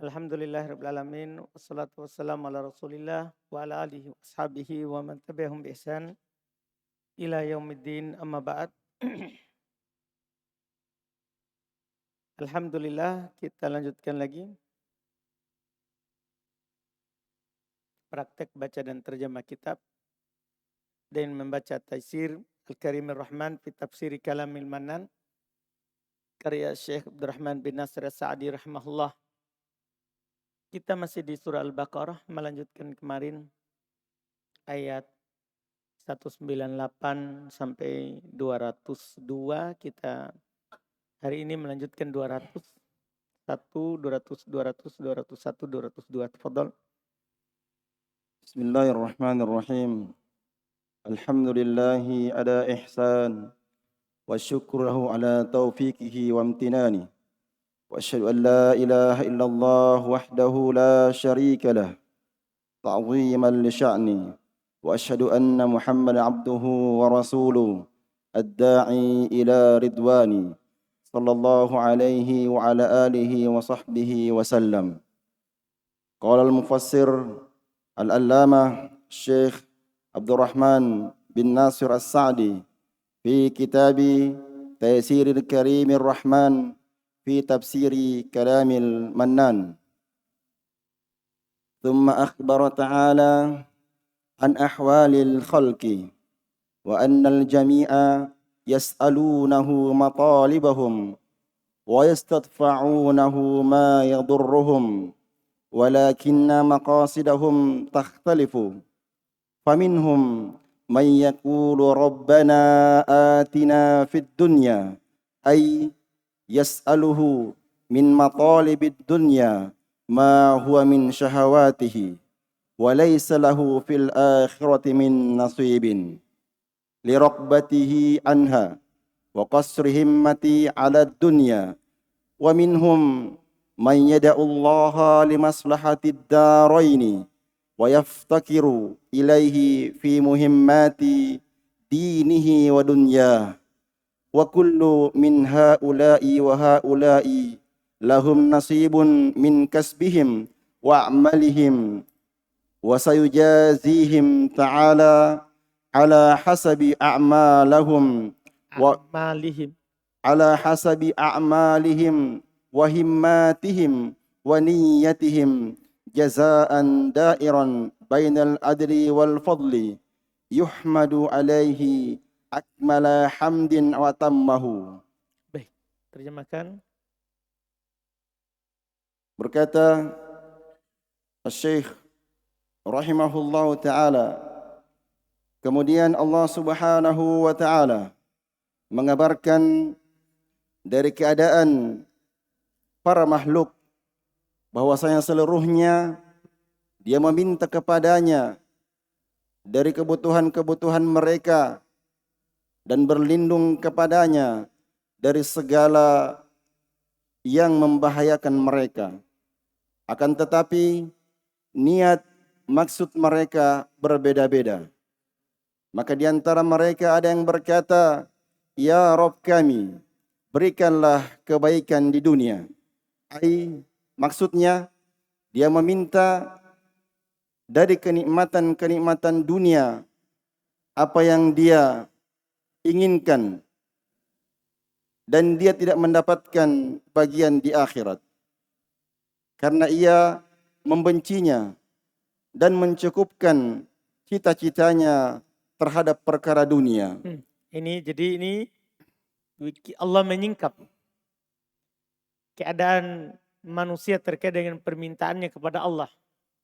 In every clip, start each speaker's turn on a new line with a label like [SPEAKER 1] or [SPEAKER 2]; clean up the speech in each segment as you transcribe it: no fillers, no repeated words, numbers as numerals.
[SPEAKER 1] Alhamdulillahirabbil alamin wassalatu wassalamu ala Rasulillah wa ala alihi wa ashabihi wa man tabi'ahum bi ihsan ila yaumiddin amma ba'd. Alhamdulillah kita lanjutkan lagi praktek baca dan terjemah kitab dan membaca Taisir Al-Karimir Rahman fi Tafsiri Kalamil Mannan karya Syekh Abdurrahman bin Nasir As-Sa'di rahimahullah. Kita masih di surah Al-Baqarah, melanjutkan kemarin ayat 198 sampai 202. Kita hari ini melanjutkan 201, 200, 200, 201, 202. Tafadhal.
[SPEAKER 2] Bismillahirrahmanirrahim. Alhamdulillahi ala ihsan wa syukruhu ala taufiqihi wa amtinani. Wa asyhadu an la ilaha illallah wahdahu la syarika lah ta'ziman li sya'ni. Wa asyhadu anna Muhammadan abduhu wa rasuluhu ad-da'i ila ridwani sallallahu alaihi wa ala alihi wa sahbihi wa sallam. Qala al-mufassir al-allamah Syekh Abdurrahman bin Nasir As-Sa'di fi kitabi Taisiril Karimir Rahman fi Tafsiri Kalamil Mannan. Thumma akhbara ta'ala an ahwalil khalqi wa annal jami'a yas'alunahu matalibahum wa yastadfa'unahu ma yadurruhum walakinna maqasidahum takhtalifu faminhum man yaqulu rabbana atina fid dunya ay yas'aluhu min matalibid dunya ma huwa min syahawatihi wa laysa lahu fil akhirati min nasibin liraqbatihi anha wa qasri himmati ala dunya wa minhum man yada'u Allah limaslahati ad-daraini wa yaftakiru ilaihi fi muhimmati dinihi wa dunyah wa kullu min haula'i wa haula'i lahum nasibun min kasbihim wa a'malihim wa sayujazihim ta'ala ala hasabi a'malahum wa ala hasabi a'malihim wa himmatihim wa niyyatihim jazaan da'iran bainal adli wal fadli yuhmadu alaihi akmala hamdin wa tammahu.
[SPEAKER 1] Baik, terjemahkan.
[SPEAKER 2] Berkata Syekh rahimahullahu ta'ala, kemudian Allah subhanahu wa ta'ala mengabarkan dari keadaan para makhluk bahwasanya seluruhnya dia meminta kepadanya dari kebutuhan-kebutuhan mereka dan berlindung kepadanya dari segala yang membahayakan mereka. Akan tetapi niat maksud mereka berbeda-beda. Maka di antara mereka ada yang berkata, "Ya Rabb kami, berikanlah kebaikan di dunia." Maksudnya dia meminta dari kenikmatan-kenikmatan dunia apa yang dia inginkan dan dia tidak mendapatkan bagian di akhirat karena ia membencinya dan mencukupkan cita-citanya terhadap perkara dunia.
[SPEAKER 1] Ini Allah menyingkap keadaan manusia terkait dengan permintaannya kepada Allah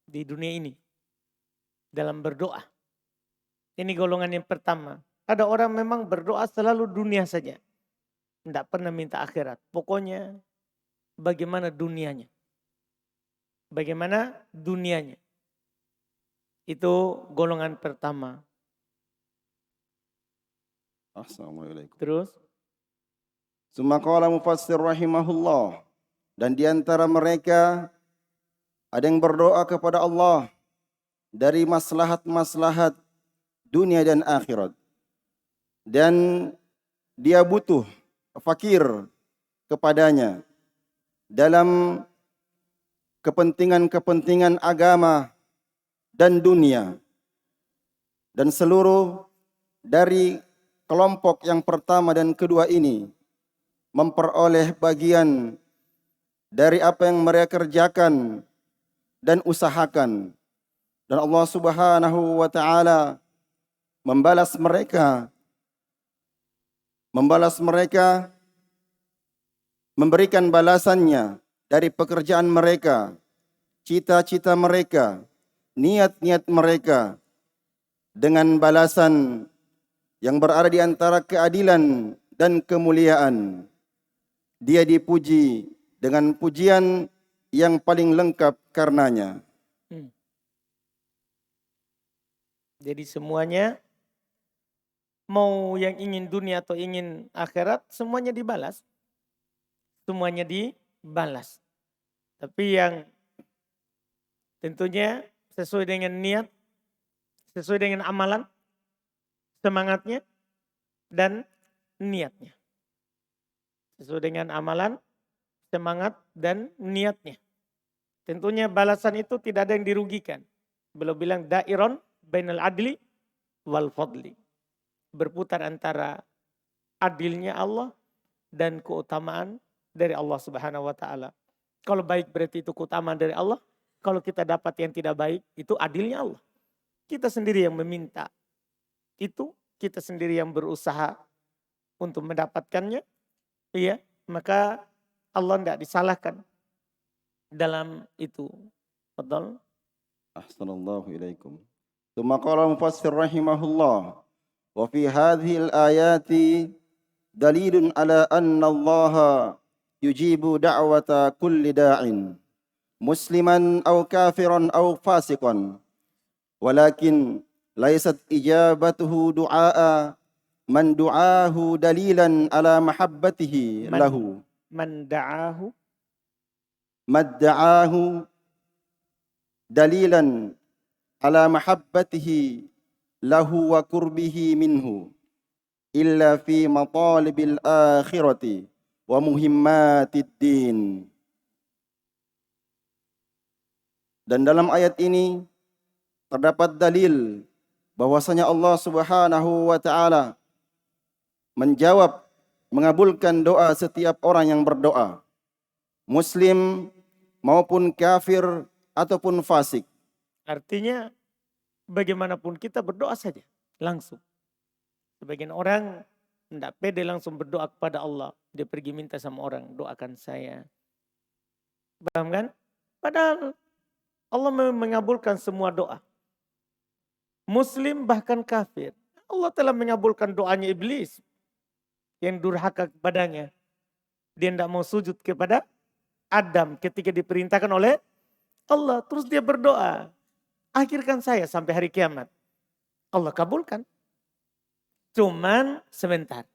[SPEAKER 1] di dunia ini dalam berdoa. Ini golongan yang pertama. Ada orang memang berdoa selalu dunia saja. Tidak pernah minta akhirat. Pokoknya bagaimana dunianya. Bagaimana dunianya. Itu golongan pertama.
[SPEAKER 2] Assalamualaikum.
[SPEAKER 1] Terus.
[SPEAKER 2] Summa qala mufassir rahimahullah. Dan di antara mereka ada yang berdoa kepada Allah dari maslahat-maslahat dunia dan akhirat. Dan dia butuh, fakir kepadanya dalam kepentingan-kepentingan agama dan dunia, dan seluruh dari kelompok yang pertama dan kedua ini memperoleh bagian dari apa yang mereka kerjakan dan usahakan, dan Allah Subhanahu wa taala membalas mereka, memberikan balasannya dari pekerjaan mereka, cita-cita mereka, niat-niat mereka, dengan balasan yang berada di antara keadilan dan kemuliaan. Dia dipuji dengan pujian yang paling lengkap karenanya.
[SPEAKER 1] Jadi semuanya, mau yang ingin dunia atau ingin akhirat, semuanya dibalas. Semuanya dibalas. Tapi yang tentunya sesuai dengan niat, sesuai dengan amalan, semangatnya, dan niatnya. Sesuai dengan amalan, semangat, dan niatnya. Tentunya balasan itu tidak ada yang dirugikan. Beliau bilang dairon bainal adli wal fadli. Berputar antara adilnya Allah dan keutamaan dari Allah Subhanahu wa taala. Kalau baik berarti itu keutamaan dari Allah. Kalau kita dapat yang tidak baik, itu adilnya Allah. Kita sendiri yang meminta. Itu kita sendiri yang berusaha untuk mendapatkannya. Iya, maka Allah tidak disalahkan dalam itu. Betul?
[SPEAKER 2] Ahsanallahu ilaikum. Tsumma qala mufassir rahimahullah, wa fi hadhihi al-ayati dalilun ala anna Allah yujibu da'wata kulli da'in musliman aw kafiran aw fasiqan, walakin laysat ijabatuhu du'a man du'ahu dalilan ala mahabbatihi lahu
[SPEAKER 1] Man da'ahu
[SPEAKER 2] madda'ahu dalilan ala mahabbatihi lahu wa qurbihi minhu illa fi matalibil akhirati wa muhimmatid din. Dan dalam ayat ini terdapat dalil bahwasanya Allah Subhanahu wa taala menjawab, mengabulkan doa setiap orang yang berdoa, muslim maupun kafir ataupun fasik.
[SPEAKER 1] artinya bagaimanapun kita berdoa saja langsung. Sebagian orang tidak pede langsung berdoa kepada Allah. Dia pergi minta sama orang, doakan saya. Paham kan? Padahal Allah mengabulkan semua doa. Muslim bahkan kafir. Allah telah mengabulkan doanya iblis yang durhaka kepadanya. Dia tidak mau sujud kepada Adam ketika diperintahkan oleh Allah. Terus dia berdoa, akhirkan saya sampai hari kiamat. Allah kabulkan. Cuman sebentar.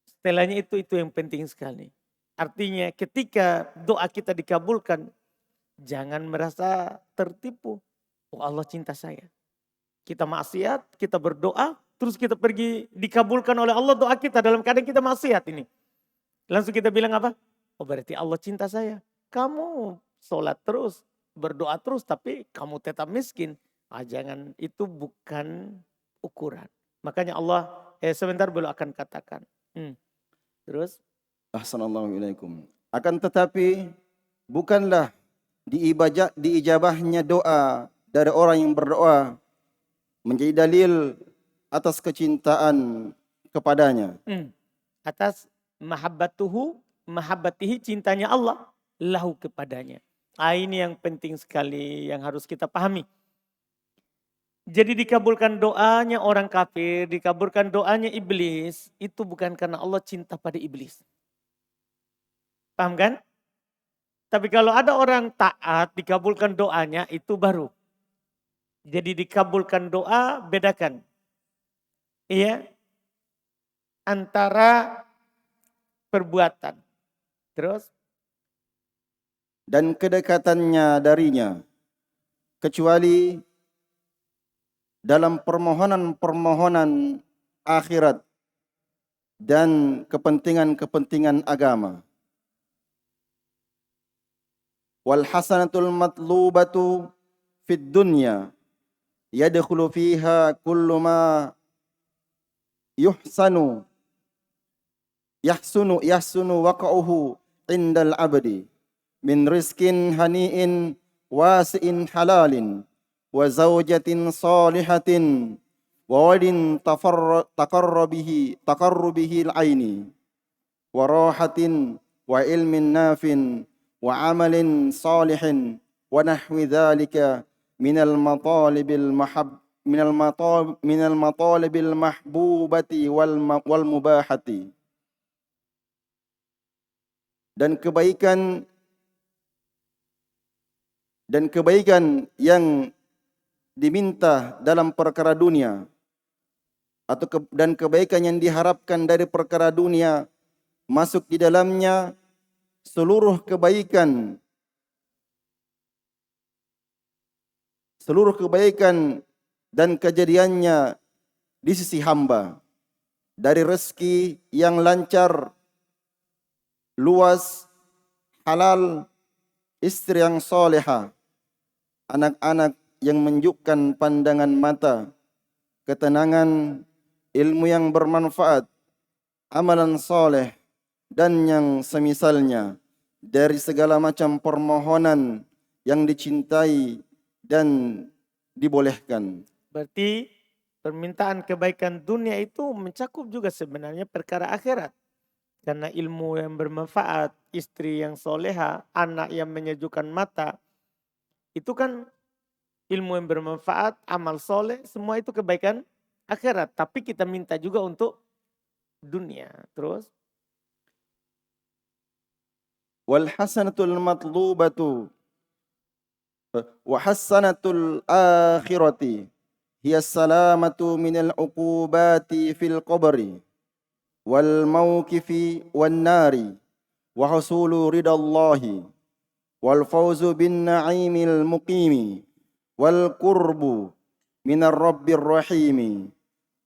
[SPEAKER 1] Setelahnya itu yang penting sekali. Artinya ketika doa kita dikabulkan, jangan merasa tertipu. Oh, Allah cinta saya. Kita maksiat, kita berdoa, terus kita pergi dikabulkan oleh Allah doa kita dalam keadaan kita maksiat ini. Langsung kita bilang apa? Oh, berarti Allah cinta saya. Kamu sholat terus, berdoa terus, tapi kamu tetap miskin. Jangan, itu bukan ukuran. Makanya Allah sebentar beliau akan katakan. Terus?
[SPEAKER 2] Ahsanallahu ilaikum. Akan tetapi bukanlah diijabahnya doa dari orang yang berdoa menjadi dalil atas kecintaan kepadanya.
[SPEAKER 1] Atas mahabbatihi, cintanya Allah lahu kepadanya. Ini yang penting sekali yang harus kita pahami. Jadi dikabulkan doanya orang kafir, dikabulkan doanya iblis, itu bukan karena Allah cinta pada iblis. Paham kan? Tapi kalau ada orang taat, dikabulkan doanya, itu baru. Jadi dikabulkan doa, bedakan. Iya. Antara perbuatan. Terus?
[SPEAKER 2] Dan kedekatannya darinya. Kecuali dalam permohonan-permohonan akhirat dan kepentingan-kepentingan agama. wal hasanatul matlubatu fid dunya yadkhulu fiha kullu ma yuhsanu yahsunu waqa'uhu indal abdi min rizkin hani'in wasi'in halalin wa zawjatin salihatin wa walin taqarrubihi al-aini wa rahatin wa ilmin nafin wa amalin salihin wa nahwi dhalika minal matalibil mahbubati wal mubahati. Dan kebaikan yang diminta dalam perkara dunia dan kebaikan yang diharapkan dari perkara dunia masuk di dalamnya seluruh kebaikan dan kejadiannya di sisi hamba, dari rezeki yang lancar, luas, halal, istri yang soleha, anak-anak yang menunjukkan pandangan mata, ketenangan, ilmu yang bermanfaat, amalan soleh, dan yang semisalnya dari segala macam permohonan yang dicintai dan dibolehkan.
[SPEAKER 1] Berarti permintaan kebaikan dunia itu mencakup juga sebenarnya perkara akhirat. Karena ilmu yang bermanfaat, istri yang soleha, anak yang menyejukkan mata, itu kan ilmu yang bermanfaat, amal soleh, semua itu kebaikan akhirat. Tapi kita minta juga untuk dunia. Terus?
[SPEAKER 2] Wal hasanatul matlubatu wa hasanatul akhirati hiya salamatu minal uqubati fil qabri wal mawqifi wan nari wa husulu ridallahi wal fawzu bin na'imil muqimi wal qurbu minar rabbir rahimi.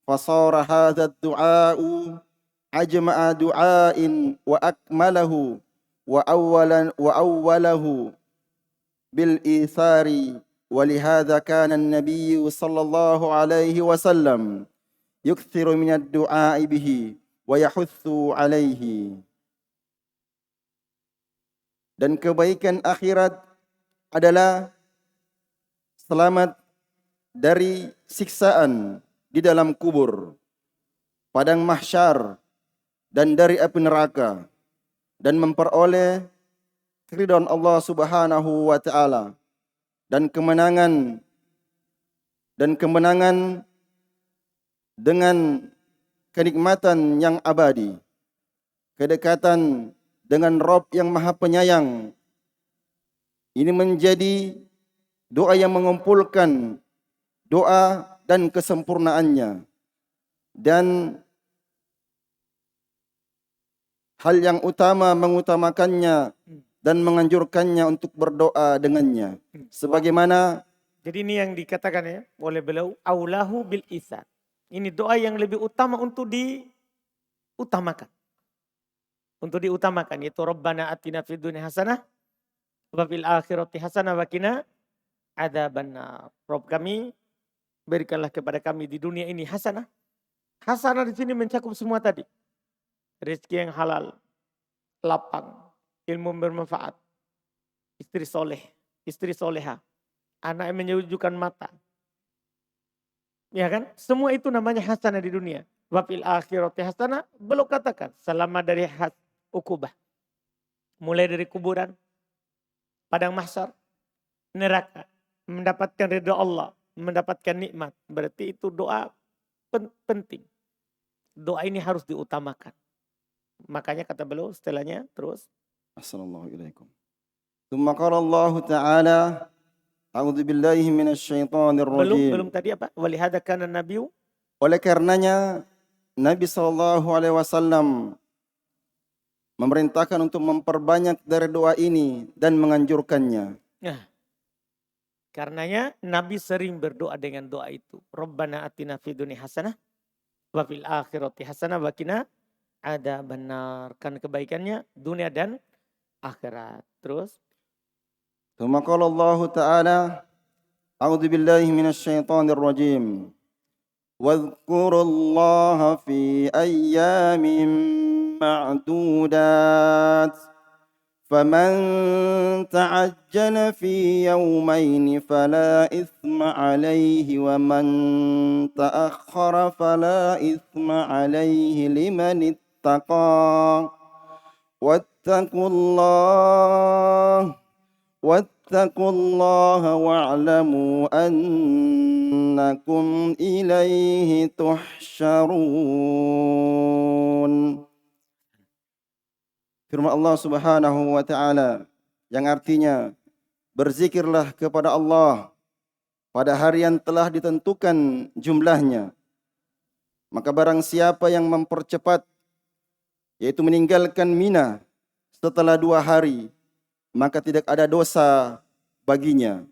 [SPEAKER 2] Fasara hadha ad-du'a'u ajma'a du'a'in wa akmalahu wa awwalahu bil ithari. Walihada kana an-nabiy sallallahu alaihi wasallam yukthiru min ad-du'a'i bihi wa yahutsu alaihi. Dan kebaikan akhirat adalah selamat dari siksaan di dalam kubur, padang mahsyar, dan dari api neraka, dan memperoleh keridhaan Allah Subhanahu wa taala dan kemenangan dengan kenikmatan yang abadi, kedekatan dengan Rabb yang Maha Penyayang. Ini menjadi doa yang mengumpulkan doa dan kesempurnaannya, dan hal yang utama mengutamakannya dan menganjurkannya untuk berdoa dengannya. Sebagaimana
[SPEAKER 1] jadi ini yang dikatakan ya oleh beliau, aulahu bil isar. Ini doa yang lebih utama untuk diutamakan. Untuk diutamakan, yaitu Rabbana atina fid dunya hasanah wa fil akhirati hasanah wa qina adzabannar. Rabb kami, berikanlah kepada kami di dunia ini hasanah. Hasanah di sini mencakup semua tadi. Rezeki yang halal, lapang, ilmu bermanfaat, istri soleh, istri soleha, anak yang menyejukkan mata. Ya kan? Semua itu namanya hasanah di dunia. Wa fil akhirati hasanah, belum katakan selamat dari ukubah. Mulai dari kuburan, padang mahsyar, neraka, mendapatkan ridha Allah, mendapatkan nikmat. Berarti itu doa penting. Doa ini harus diutamakan. Makanya kata beliau setelahnya terus.
[SPEAKER 2] Assalamualaikum. Tsumma qala Allah Ta'ala a'udzu billahi minasyaitonir rajim.
[SPEAKER 1] Belum tadi apa? Walihada kana nabiyyu.
[SPEAKER 2] Oleh karenanya Nabi SAW memerintahkan untuk memperbanyak dari doa ini dan menganjurkannya.
[SPEAKER 1] Nah, karenanya Nabi sering berdoa dengan doa itu. Rabbana atina fid dunya hasanah wa fil akhirati hasanah wa qina adzabannar. Kan kebaikannya dunia dan akhirat. Terus
[SPEAKER 2] ثم قال الله تعالى أعوذ بالله من الشيطان الرجيم واذكروا الله في أيام معدودات فمن تعجل في يومين فلا إثم عليه ومن تأخر فلا إثم عليه لمن اتقى واتقوا الله واعلموا أنكم إليه تحشرون. Firman Allah Subhanahu wa taala yang artinya berzikirlah kepada Allah pada hari yang telah ditentukan jumlahnya. Maka barang siapa yang mempercepat yaitu meninggalkan Mina setelah 2 hari, maka tidak ada dosa baginya.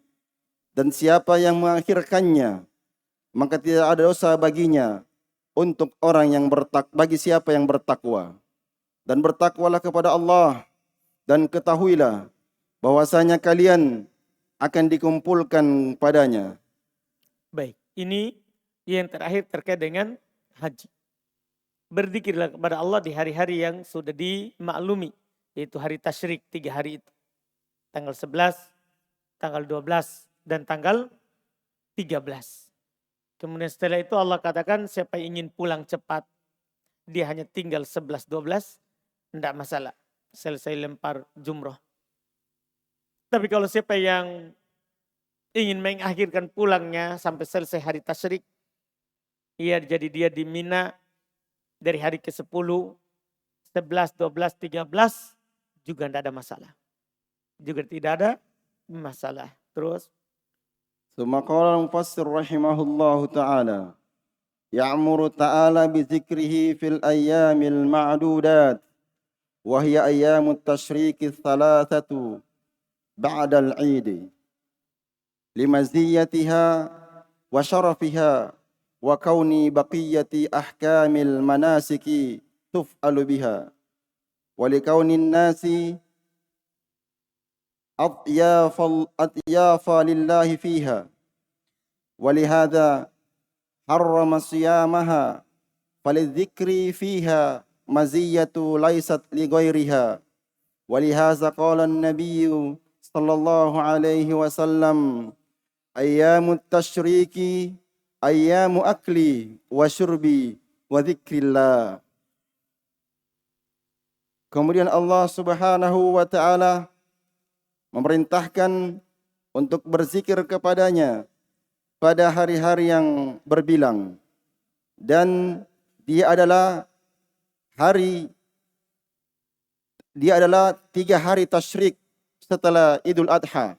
[SPEAKER 2] Dan siapa yang mengakhirkannya, maka tidak ada dosa baginya untuk orang yang bagi siapa yang bertakwa. Dan bertakwalah kepada Allah dan ketahuilah bahwasanya kalian akan dikumpulkan padanya.
[SPEAKER 1] Baik, ini yang terakhir terkait dengan haji. Berzikirlah kepada Allah di hari-hari yang sudah dimaklumi, yaitu hari tasyrik 3 hari itu. Tanggal 11, tanggal 12, dan tanggal 13. Kemudian setelah itu Allah katakan siapa yang ingin pulang cepat, dia hanya tinggal 11, 12, tidak masalah. Selesai lempar jumroh. Tapi kalau siapa yang ingin mengakhirkan pulangnya sampai selesai hari tasyrik, jadi dia di Mina dari hari ke-10, 11, 12, 13 juga tidak ada masalah. Juga tidak ada masalah. Terus
[SPEAKER 2] ثم قال المفسر رحمه الله تعالى يأمر تعالى بذكره في الأيام المعدودات وهي أيام التشريك الثلاثة بعد العيد لمزيتها وشرفها وكون بقية أحكام المناسك تفعل بها ولكون الناس أضيافا لله فيها ولهذا حرم صيامها فللذكر فيها مزية ليست لغيرها ولهذا قال النبي صلى الله عليه وسلم أيام التشريك أيام أكل وشرب وذكر الله. Kemudian Allah Subhanahu wa taala memerintahkan untuk berzikir kepadanya pada hari-hari yang berbilang. Dan dia adalah 3 hari tasyrik setelah Idul Adha.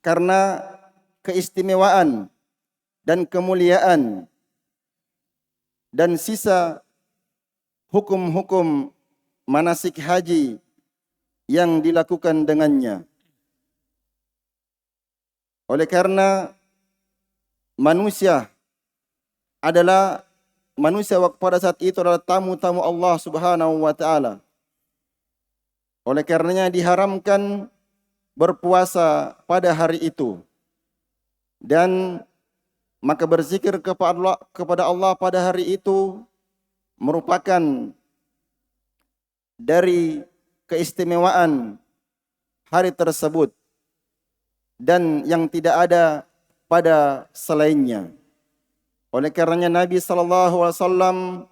[SPEAKER 2] Karena keistimewaan dan kemuliaan dan sisa hukum-hukum manasik haji yang dilakukan dengannya. Oleh karena manusia pada saat itu adalah tamu-tamu Allah Subhanahu wa taala. Oleh karenanya diharamkan berpuasa pada hari itu. Dan maka berzikir kepada Allah pada hari itu merupakan dari keistimewaan hari tersebut dan yang tidak ada pada selainnya. Oleh karenanya Nabi SAW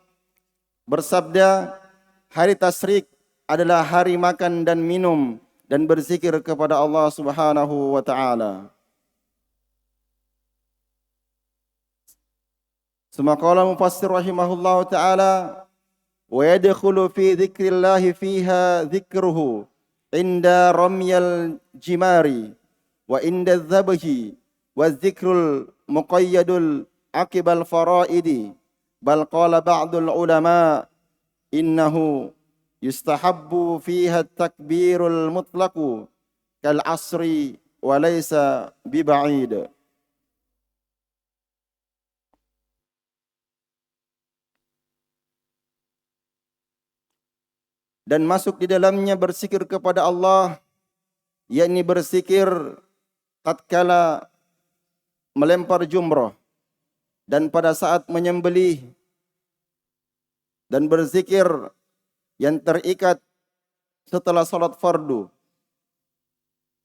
[SPEAKER 2] bersabda, hari tasyrik adalah hari makan dan minum dan berzikir kepada Allah Subhanahu wa taala. ثم قال المفسر رحمه الله تعالى ويدخل في ذكر الله فيها ذكره عند رمي الجمار وعند الذبح والذكر المقيد عقب الفرائض بل قال بعض العلماء إنه يستحب فيها التكبير المطلق كالعصر وليس ببعيد. dan masuk di dalamnya berzikir kepada Allah, yakni berzikir tatkala melempar jumrah dan pada saat menyembelih, dan berzikir yang terikat setelah salat fardu.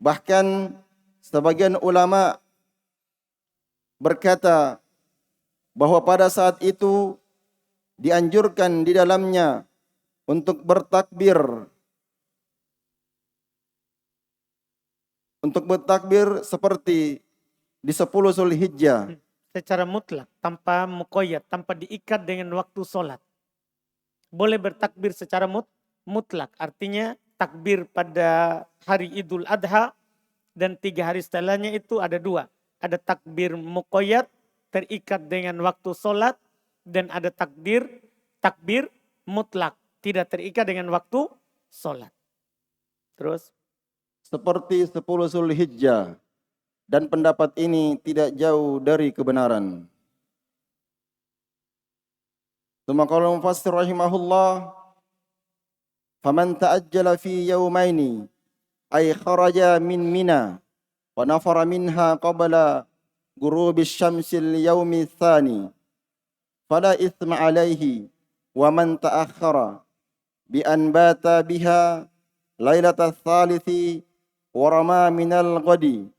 [SPEAKER 2] Bahkan sebagian ulama berkata bahwa pada saat itu dianjurkan di dalamnya untuk bertakbir seperti di 10 Zulhijjah.
[SPEAKER 1] Secara mutlak, tanpa muqayyad, tanpa diikat dengan waktu sholat. Boleh bertakbir secara mutlak. Artinya takbir pada hari Idul Adha dan 3 hari setelahnya itu ada 2. Ada takbir muqayyad, terikat dengan waktu sholat, dan ada takbir mutlak, tidak terikat dengan waktu sholat. Terus?
[SPEAKER 2] Seperti 10 Zulhijjah. Dan pendapat ini tidak jauh dari kebenaran. Tsumma qala mufassir rahimahullah, faman ta'ajjala fi yawmaini ay kharaja min Mina wa nafara minha qabla ghurubi syamsil yawmi tsani fala ithma alayhi wa man ta'akhkhara bi an bata biha lailatal thalithi wa rama minal ghadi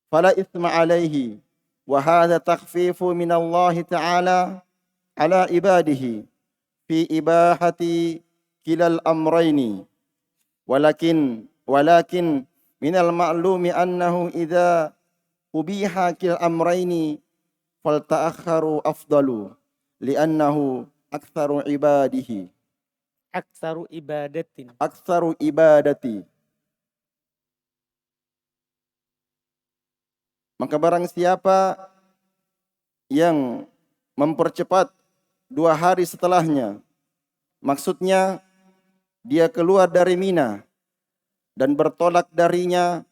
[SPEAKER 2] fala ithma alayhi wa hadha takhfifu min Allah ta'ala ala ibadihi fi ibahati kilal amrayni walakin min al ma'lumi annahu idza ubiha kil amrayni fal ta'akharu afdalu li'annahu aktsaru ibadihi
[SPEAKER 1] Aktsaru
[SPEAKER 2] ibadati. Maka barang siapa yang mempercepat 2 hari setelahnya, maksudnya dia keluar dari Mina dan bertolak darinya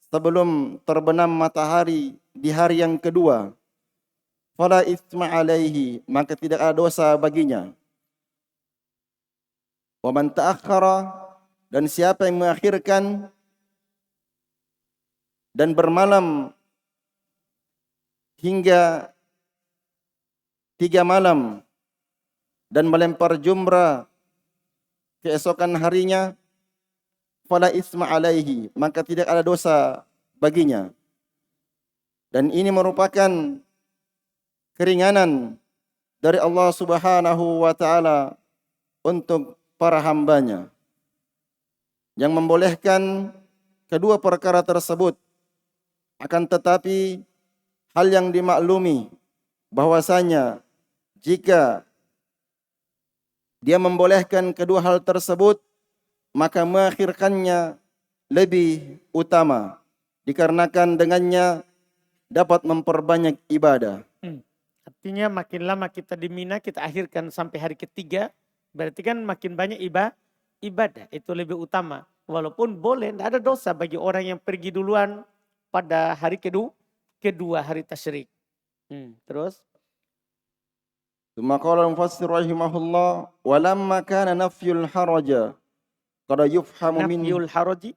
[SPEAKER 2] sebelum terbenam matahari di hari yang kedua, fala itsma alaihi, maka tidak ada dosa baginya. Wa man ta'akhkhara, dan siapa yang mengakhirkan dan bermalam hingga 3 malam dan melempar jumrah keesokan harinya, fala isma alaihi, maka tidak ada dosa baginya. Dan ini merupakan keringanan dari Allah Subhanahu wa taala untuk para hambanya yang membolehkan kedua perkara tersebut. Akan tetapi hal yang dimaklumi bahwasanya jika dia membolehkan kedua hal tersebut, maka mengakhirkannya lebih utama, dikarenakan dengannya dapat memperbanyak ibadah.
[SPEAKER 1] Artinya makin lama kita di Mina, kita akhirkan sampai hari ketiga, berarti kan makin banyak ibadah, itu lebih utama. Walaupun boleh, tidak ada dosa bagi orang yang pergi duluan pada hari kedua hari tasyrik. Terus?
[SPEAKER 2] Tsumma qala al-mufassir rahimahullah, wa lamma kana nafyul haraja qad yufhamu min
[SPEAKER 1] Nafyul haraji,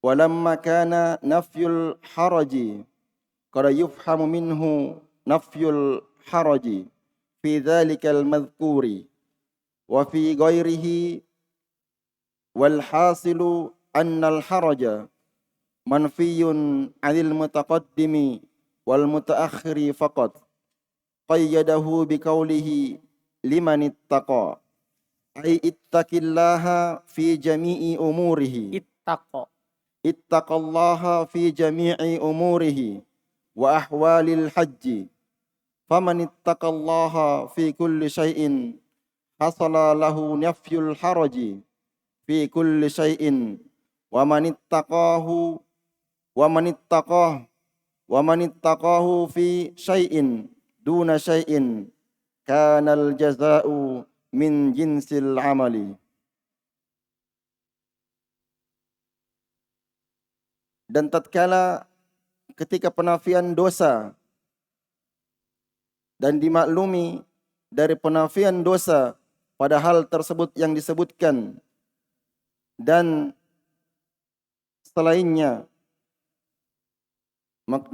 [SPEAKER 2] wa lamma kana nafyul haraji qad yufhamu minhu nafyul haraji fi dhalikal madhkuri wa fi ghairihi wal hasilu annal haraja manfiyun 'anil mutaqaddimi wal mutaakhiri faqat qayyadahu biqaulihi liman ittaqa ay ittaqillaha fi jami'i umurihi ittaqallaha fi jami'i umurihi wa ahwalil hajji faman ittaqallaha fi kulli syai'in hasala lahu nafyul haraji fi kulli syai'in wa man ittaqahu fi syai'in duna syai'in kanal jaza'u min jinsil amali. Dan tatkala ketika penafian dosa dan dimaklumi dari penafian dosa pada hal tersebut yang disebutkan dan selainnya,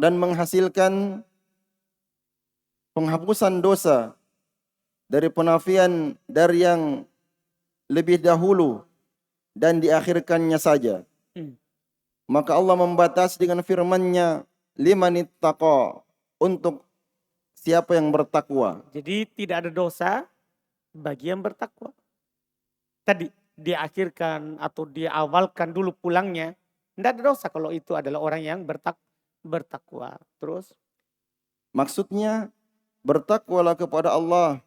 [SPEAKER 2] dan menghasilkan penghapusan dosa dari penafian dari yang lebih dahulu dan diakhirkannya saja. Maka Allah membatasi dengan firman-Nya, limanittaqa, untuk siapa yang bertakwa.
[SPEAKER 1] Jadi tidak ada dosa bagi yang bertakwa. Tadi diakhirkan atau diawalkan dulu pulangnya, tidak ada dosa kalau itu adalah orang yang bertakwa. Terus
[SPEAKER 2] Maksudnya bertakwalah kepada Allah.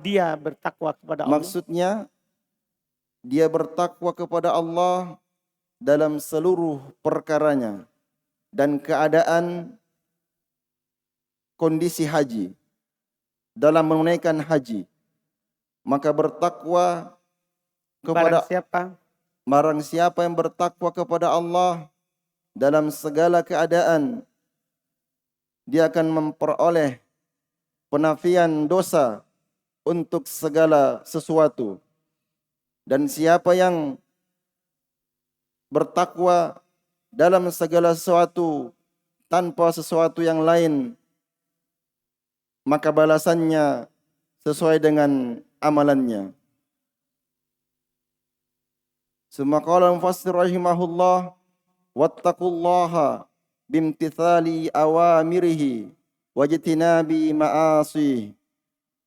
[SPEAKER 1] dia bertakwa kepada Allah.
[SPEAKER 2] Maksudnya dia bertakwa kepada Allah dalam seluruh perkaranya dan keadaan kondisi haji, dalam menunaikan haji. Maka bertakwa kepada barang siapa yang bertakwa kepada Allah dalam segala keadaan, dia akan memperoleh penafian dosa untuk segala sesuatu. Dan siapa yang bertakwa dalam segala sesuatu tanpa sesuatu yang lain, maka balasannya sesuai dengan amalannya. Summa qala mufassir rahimahullah, wattaqullaha bimtithali awamirihi wajtinabi ma'asih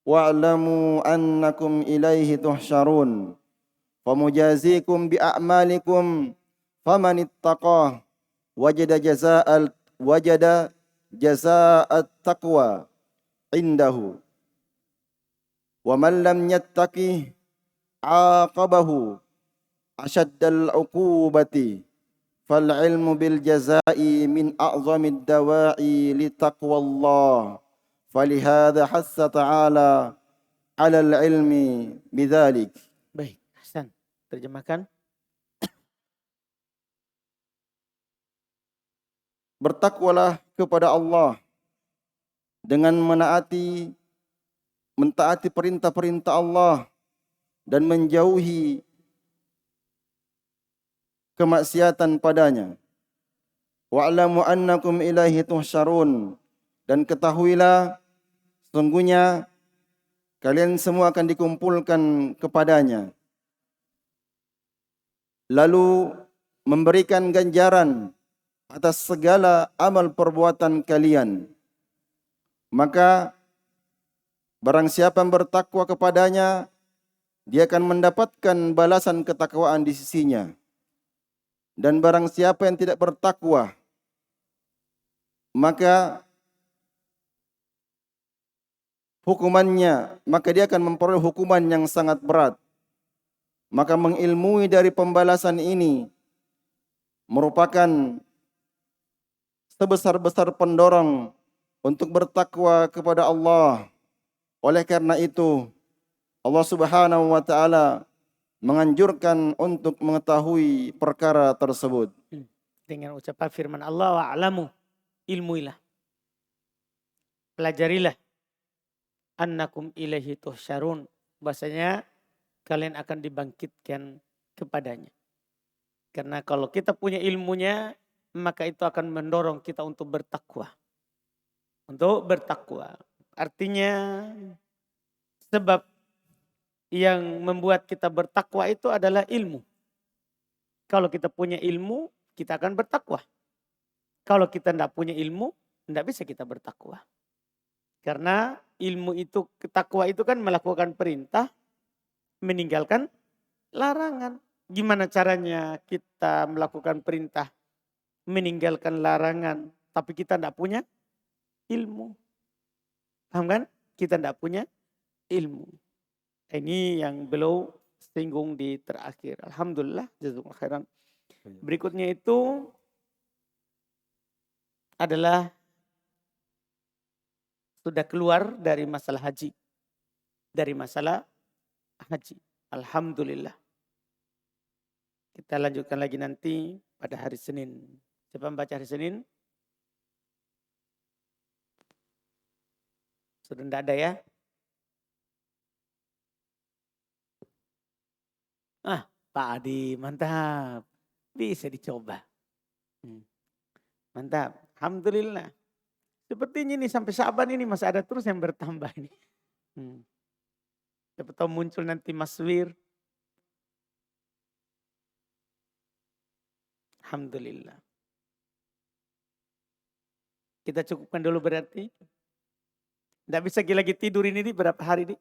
[SPEAKER 2] wa'lamu annakum ilaihi tuhsyarun famujazikum bi'a'malikum faman ittaqah wajada jaza'at taqwa indahu wa man lam yattaqih aqabahu asyaddal uqubati fal ilmu bil jazai min a'zamid dawa'i li taqwallah falihada hassa ta'ala 'alal ilmi bidzalik.
[SPEAKER 1] Baik, Hasan, terjemahkan.
[SPEAKER 2] Bertakwalah kepada Allah dengan mentaati perintah-perintah Allah dan menjauhi kemaksiatan padanya. Wa'lamu annakum ilaihi tuhsyarun, dan ketahuilah sesungguhnya kalian semua akan dikumpulkan kepadanya. Lalu memberikan ganjaran atas segala amal perbuatan kalian. Maka barang siapa yang bertakwa kepadanya, dia akan mendapatkan balasan ketakwaan di sisinya. Dan barang siapa yang tidak bertakwa, maka dia akan memperoleh hukuman yang sangat berat. Maka mengilmui dari pembalasan ini merupakan sebesar-besar pendorong untuk bertakwa kepada Allah. Oleh karena itu, Allah Subhanahu wa taala menganjurkan untuk mengetahui perkara tersebut.
[SPEAKER 1] Dengan ucapan firman Allah, wa'lamu, ilmuilah, pelajarilah, annakum ilaihi tuhsyarun, bahasanya kalian akan dibangkitkan kepadanya. Karena kalau kita punya ilmunya, maka itu akan mendorong kita untuk bertakwa. Untuk bertakwa. Artinya sebab yang membuat kita bertakwa itu adalah ilmu. Kalau kita punya ilmu, kita akan bertakwa. Kalau kita tidak punya ilmu, tidak bisa kita bertakwa. Karena ilmu itu, takwa itu kan melakukan perintah, meninggalkan larangan. Gimana caranya kita melakukan perintah, meninggalkan larangan, tapi kita tidak punya ilmu. Paham kan? Kita tidak punya ilmu. Ini yang beliau singgung di terakhir. Alhamdulillah, jazakumullah khairan. Berikutnya itu adalah sudah keluar dari masalah haji. Dari masalah haji. Alhamdulillah. Kita lanjutkan lagi nanti pada hari Senin. Siapa membaca hari Senin? Sudah tidak ada ya? Pak Adi, mantap. Bisa dicoba. Mantap. Alhamdulillah. Sepertinya ini sampai Syaban ini masih ada terus yang bertambah ini. Siapa tahu muncul nanti Mas Wir. Alhamdulillah. Kita cukupkan dulu berarti. Tidak bisa lagi tidur ini berapa hari nih.